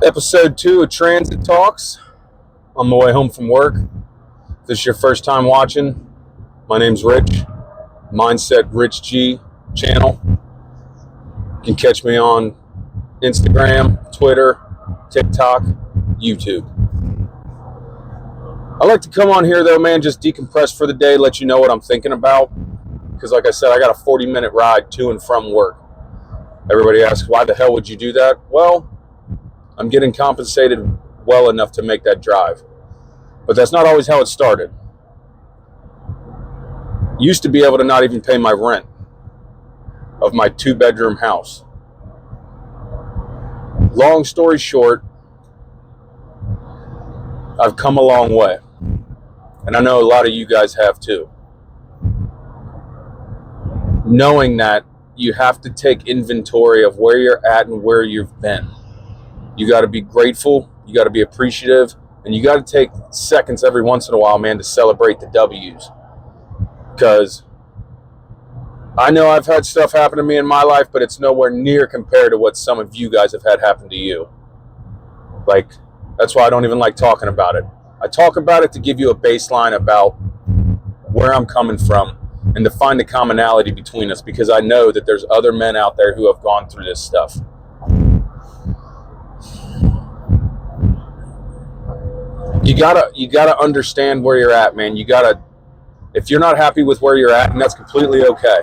Episode 2 of Transit Talks. On my way home from work. If this is your first time watching, my name's Rich. MindsetRichG channel. You can catch me on Instagram, Twitter, TikTok, YouTube. I like to come on here though, man, just decompress for the day, let you know what I'm thinking about. Because like I said, I got a 40-minute ride to and from work. Everybody asks, why the hell would you do that? Well, I'm getting compensated well enough to make that drive. But that's not always how it started. Used to be able to not even pay my rent of my 2-bedroom house. Long story short, I've come a long way. And I know a lot of you guys have too. Knowing that you have to take inventory of where you're at and where you've been. You got to be grateful, you got to be appreciative, and you got to take seconds every once in a while, man, to celebrate the W's. Because I know I've had stuff happen to me in my life, but it's nowhere near compared to what some of you guys have had happen to you. Like, that's why I don't even like talking about it. I talk about it to give you a baseline about where I'm coming from and to find the commonality between us, because I know that there's other men out there who have gone through this stuff. You gotta understand where you're at, man. If you're not happy with where you're at, and that's completely okay.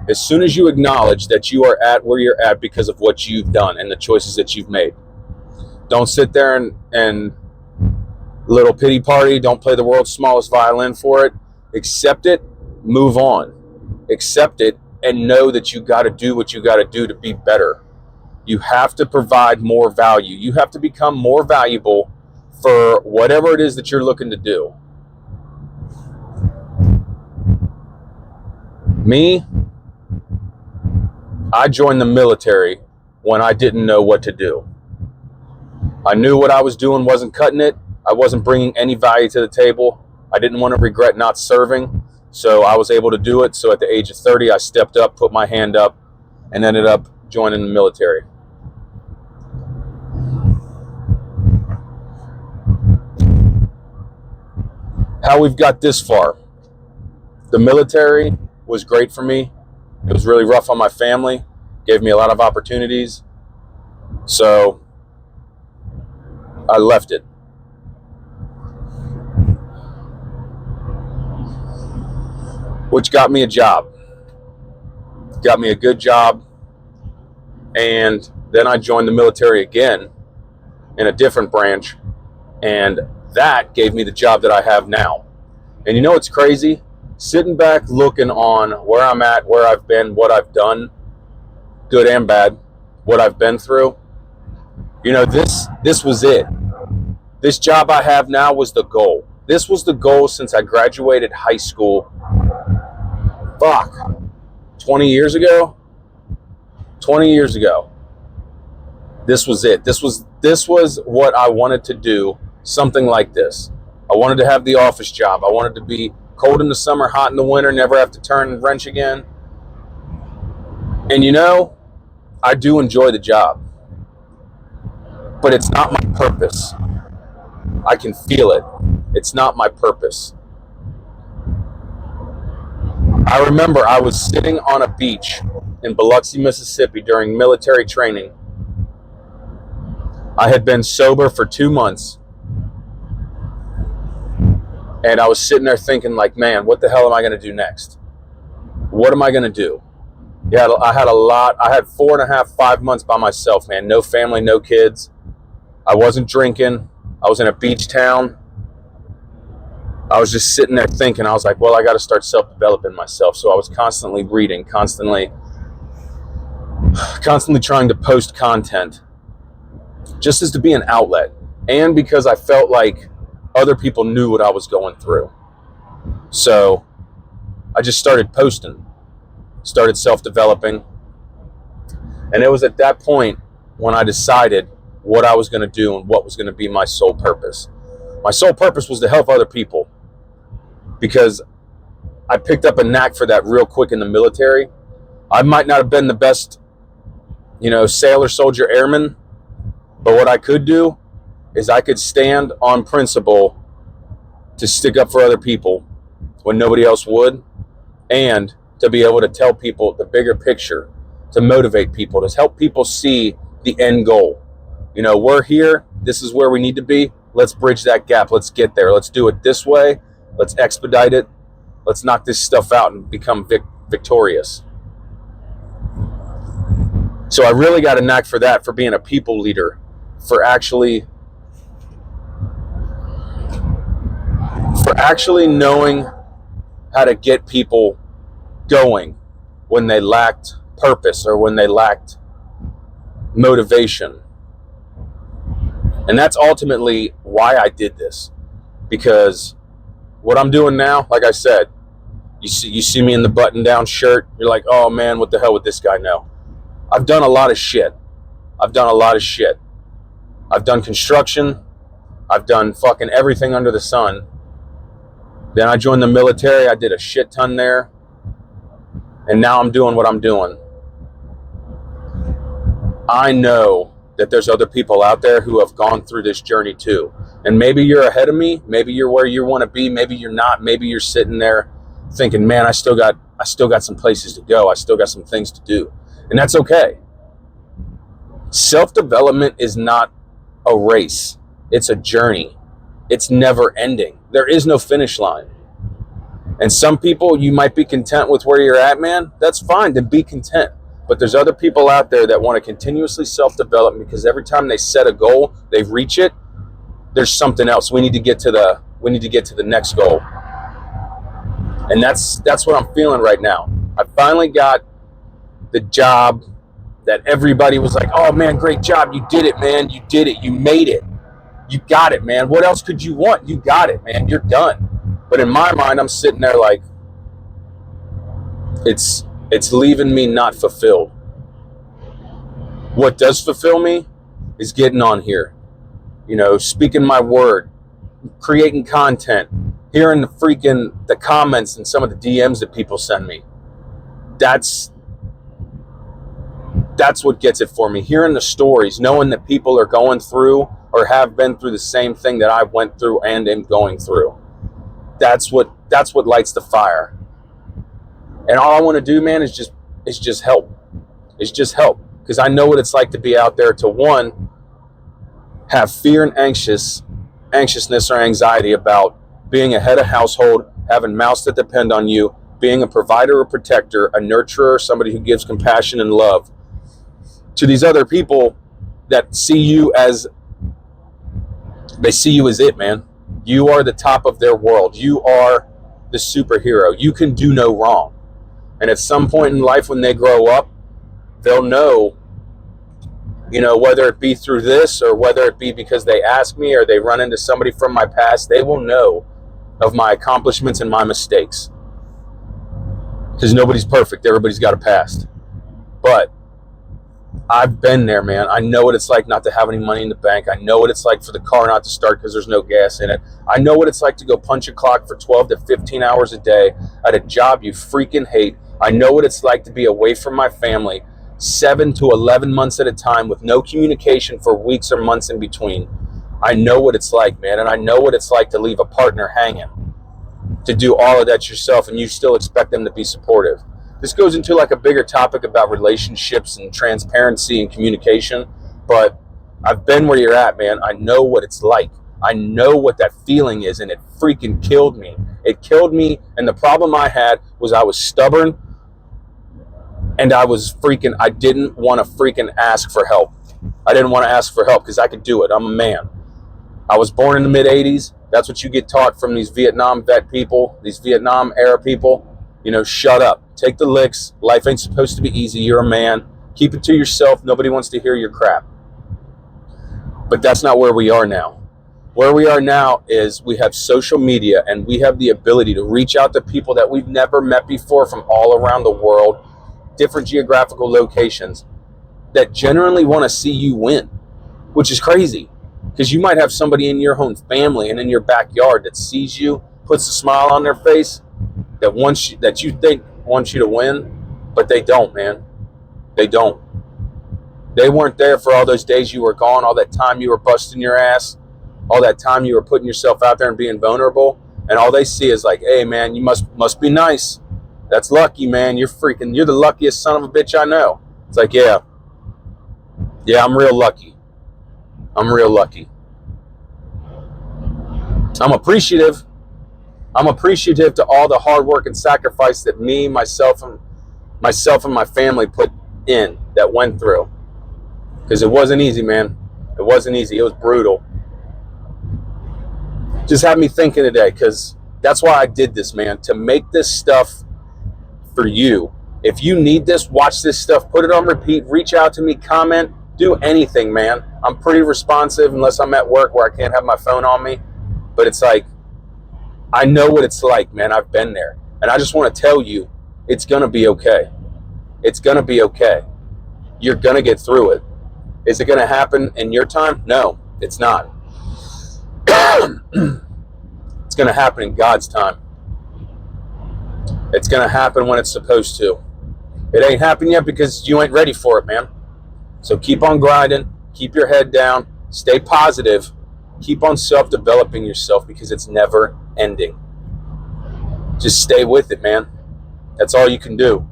As soon as you acknowledge that you are at where you're at because of what you've done and the choices that you've made, don't sit there and little pity party. Don't play the world's smallest violin for it. Accept it, move on. Accept it and know that you got to do what you got to do to be better. You have to provide more value. You have to become more valuable for whatever it is that you're looking to do. Me, I joined the military when I didn't know what to do. I knew what I was doing wasn't cutting it. I wasn't bringing any value to the table. I didn't want to regret not serving, so I was able to do it. So at the age of 30, I stepped up, put my hand up, and ended up joining the military. How we've got this far. The military was great for me. It was really rough on my family. Gave me a lot of opportunities. So I left it. Which got me a job. Got me a good job. And then I joined the military again in a different branch. And that gave me the job that I have now. And you know what's crazy? Sitting back looking on where I'm at, where I've been, what I've done, good and bad, what I've been through. You know, this was it. This job I have now was the goal. This was the goal since I graduated high school. 20 years ago? 20 years ago. This was it. This was what I wanted to do. Something like this. I wanted to have the office job. I wanted to be cold in the summer, hot in the winter, never have to turn and wrench again. And you know, I do enjoy the job. But it's not my purpose. I can feel it. It's not my purpose. I remember I was sitting on a beach in Biloxi, Mississippi during military training. I had been sober for 2 months. And I was sitting there thinking like, man, what the hell am I going to do next? What am I going to do? Yeah, I had 4.5, 5 months by myself, man. No family, no kids. I wasn't drinking. I was in a beach town. I was just sitting there thinking, I was like, well, I got to start self-developing myself. So I was constantly reading, constantly trying to post content just as to be an outlet. And because I felt like other people knew what I was going through. So I just started posting, started self-developing. And it was at that point when I decided what I was going to do and what was going to be my sole purpose. My sole purpose was to help other people, because I picked up a knack for that real quick in the military. I might not have been the best, sailor, soldier, airman, But what I could do is I could stand on principle to stick up for other people when nobody else would, and to be able to tell people the bigger picture, to motivate people, to help people see the end goal. We're here. This is where we need to be. Let's bridge that gap. Let's get there. Let's do it this way. Let's expedite it. Let's knock this stuff out and become victorious. So I really got a knack for that, for being a people leader, for actually knowing how to get people going when they lacked purpose or when they lacked motivation. And that's ultimately why I did this, because what I'm doing now, like I said, you see me in the button-down shirt, you're like, oh man, what the hell would this guy know? I've done a lot of shit. I've done construction. I've done fucking everything under the sun. Then I joined the military. I did a shit ton there. And now I'm doing what I'm doing. I know that there's other people out there who have gone through this journey too. And maybe you're ahead of me. Maybe you're where you want to be. Maybe you're not. Maybe you're sitting there thinking, man, I still got some places to go. I still got some things to do. And that's okay. Self-development is not a race. It's a journey. It's never ending. There is no finish line. And some people, you might be content with where you're at, man. That's fine, then be content. But there's other people out there that want to continuously self-develop, because every time they set a goal, they reach it, there's something else. We need to get to the next goal. And that's what I'm feeling right now. I finally got the job that everybody was like, oh man, great job. You did it, man. You did it. You made it. You got it, man. What else could you want? You got it, man. You're done. But in my mind, I'm sitting there like, it's leaving me not fulfilled. What does fulfill me is getting on here, speaking my word, creating content, hearing the comments and some of the DMs that people send me. That's what gets it for me. Hearing the stories, knowing that people are going through or have been through the same thing that I went through and am going through. That's what lights the fire. And all I want to do, man, is just help. It's just help. Because I know what it's like to be out there, to one, have fear and anxiousness or anxiety about being a head of household, having mouths that depend on you, being a provider or protector, a nurturer, somebody who gives compassion and love to these other people that see you as it, man. You are the top of their world. You are the superhero. You can do no wrong. And at some point in life when they grow up, they'll know, whether it be through this or whether it be because they ask me or they run into somebody from my past, they will know of my accomplishments and my mistakes. Because nobody's perfect. Everybody's got a past. But I've been there, man. I know what it's like not to have any money in the bank. I know what it's like for the car not to start because there's no gas in it. I know what it's like to go punch a clock for 12 to 15 hours a day at a job you freaking hate. I know what it's like to be away from my family 7 to 11 months at a time with no communication for weeks or months in between. I know what it's like, man. And I know what it's like to leave a partner hanging, to do all of that yourself, and you still expect them to be supportive. This goes into like a bigger topic about relationships and transparency and communication, but I've been where you're at, man. I know what it's like. I know what that feeling is, and it freaking killed me. It killed me, and the problem I had was I was stubborn, and I didn't want to freaking ask for help. I didn't want to ask for help because I could do it. I'm a man. I was born in the mid-'80s. That's what you get taught from these Vietnam vet people, these Vietnam era people. Shut up. Take the licks. Life ain't supposed to be easy. You're a man. Keep it to yourself. Nobody wants to hear your crap. But that's not where we are now. Where we are now is we have social media, and we have the ability to reach out to people that we've never met before from all around the world, different geographical locations, that genuinely want to see you win, which is crazy. Because you might have somebody in your own family and in your backyard that sees you, puts a smile on their face, that you think wants you to win, but they don't, man. They don't. They weren't there for all those days you were gone, all that time you were busting your ass, all that time you were putting yourself out there and being vulnerable. And all they see is like, hey, man, you must be nice. That's lucky, man. You're the luckiest son of a bitch I know. It's like, yeah, I'm real lucky. I'm real lucky. I'm appreciative. I'm appreciative to all the hard work and sacrifice that myself and my family put in, that went through. Because it wasn't easy, man. It wasn't easy. It was brutal. Just had me thinking today, because that's why I did this, man. To make this stuff for you. If you need this, watch this stuff, put it on repeat, reach out to me, comment, do anything, man. I'm pretty responsive unless I'm at work where I can't have my phone on me. But it's like, I know what it's like, man. I've been there. And I just want to tell you, it's going to be okay. It's going to be okay. You're going to get through it. Is it going to happen in your time? No, it's not. It's going to happen in God's time. It's going to happen when it's supposed to. It ain't happened yet because you ain't ready for it, man. So keep on grinding. Keep your head down. Stay positive. Keep on self-developing yourself, because it's never ending. Just stay with it, man. That's all you can do.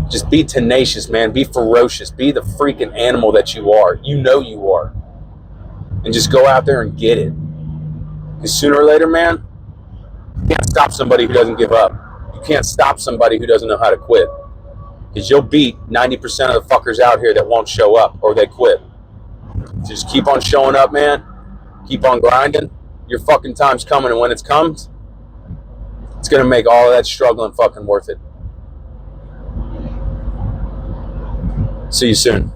Just be tenacious, man. Be ferocious. Be the freaking animal that you are. You know you are. And just go out there and get it. Because sooner or later, man, you can't stop somebody who doesn't give up. You can't stop somebody who doesn't know how to quit. Because you'll beat 90% of the fuckers out here that won't show up, or they quit. So just keep on showing up, man. Keep on grinding. Your fucking time's coming, and when it comes, it's going to make all of that struggling fucking worth it. See you soon.